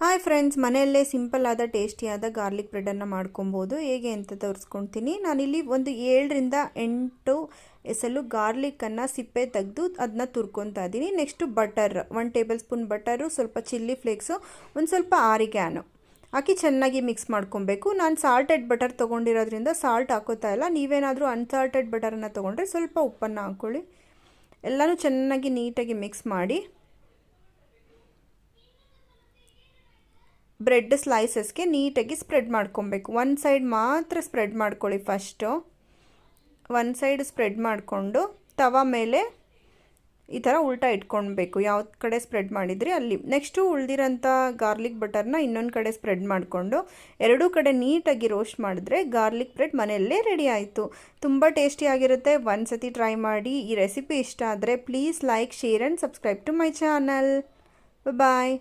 Hi friends, ಮನೆಯಲ್ಲೇ simple ಆದ ಟೇಸ್ಟಿಯಾದ garlic ಬ್ರೆಡನ್ನು ಮಾಡ್ಕೊಬೋದು. ಹೇಗೆ ಅಂತ ತೋರಿಸ್ಕೊಳ್ತೀನಿ. ನಾನಿಲ್ಲಿ ಒಂದು 7ರಿಂದ 8 ಎಸಲು ಗಾರ್ಲಿಕ್ಕನ್ನು ಸಿಪ್ಪೆ ತೆಗೆದು ಅದನ್ನ ತುರ್ಕೊತಾ ಇದ್ದೀನಿ. Next butter, 1 table spoon butter, ಸ್ವಲ್ಪ ಚಿಲ್ಲಿ ಫ್ಲೇಕ್ಸು, ಒಂದು ಸ್ವಲ್ಪ ಆರಿಗ್ಯಾನೋ ಹಾಕಿ ಚೆನ್ನಾಗಿ ಮಿಕ್ಸ್ ಮಾಡ್ಕೊಬೇಕು. ನಾನು ಸಾಲ್ಟೆಡ್ ಬಟರ್ ತೊಗೊಂಡಿರೋದ್ರಿಂದ ಸಾಲ್ಟ್ ಹಾಕೋತಾ ಇಲ್ಲ. ನೀವೇನಾದರೂ ಅನ್ಸಾಲ್ಟೆಡ್ ಬಟರನ್ನು ತೊಗೊಂಡ್ರೆ ಸ್ವಲ್ಪ ಉಪ್ಪನ್ನು ಹಾಕ್ಕೊಳ್ಳಿ. ಎಲ್ಲನೂ ಚೆನ್ನಾಗಿ ನೀಟಾಗಿ ಮಿಕ್ಸ್ ಮಾಡಿ ಬ್ರೆಡ್ ಸ್ಲೈಸಸ್ಗೆ ನೀಟಾಗಿ ಸ್ಪ್ರೆಡ್ ಮಾಡ್ಕೊಬೇಕು. ಒಂದು ಸೈಡ್ ಮಾತ್ರ ಸ್ಪ್ರೆಡ್ ಮಾಡ್ಕೊಳ್ಳಿ. ಫಸ್ಟು ಒಂದು ಸೈಡ್ ಸ್ಪ್ರೆಡ್ ಮಾಡಿಕೊಂಡು ತವಾ ಮೇಲೆ ಈ ಥರ ಉಲ್ಟಾ ಇಟ್ಕೊಳ್ಬೇಕು. ಯಾವ ಕಡೆ ಸ್ಪ್ರೆಡ್ ಮಾಡಿದ್ರಿ ಅಲ್ಲಿ. ನೆಕ್ಸ್ಟು ಉಳಿದಿರೋಂಥ ಗಾರ್ಲಿಕ್ ಬಟರ್ನ ಇನ್ನೊಂದು ಕಡೆ ಸ್ಪ್ರೆಡ್ ಮಾಡಿಕೊಂಡು ಎರಡೂ ಕಡೆ ನೀಟಾಗಿ ರೋಸ್ಟ್ ಮಾಡಿದ್ರೆ ಗಾರ್ಲಿಕ್ ಬ್ರೆಡ್ ಮನೆಯಲ್ಲೇ ರೆಡಿ ಆಯಿತು. ತುಂಬ ಟೇಸ್ಟಿಯಾಗಿರುತ್ತೆ. ಒಂದು ಸತಿ ಟ್ರೈ ಮಾಡಿ. ಈ ರೆಸಿಪಿ ಇಷ್ಟ ಆದರೆ please like, share and subscribe to my channel. Bye.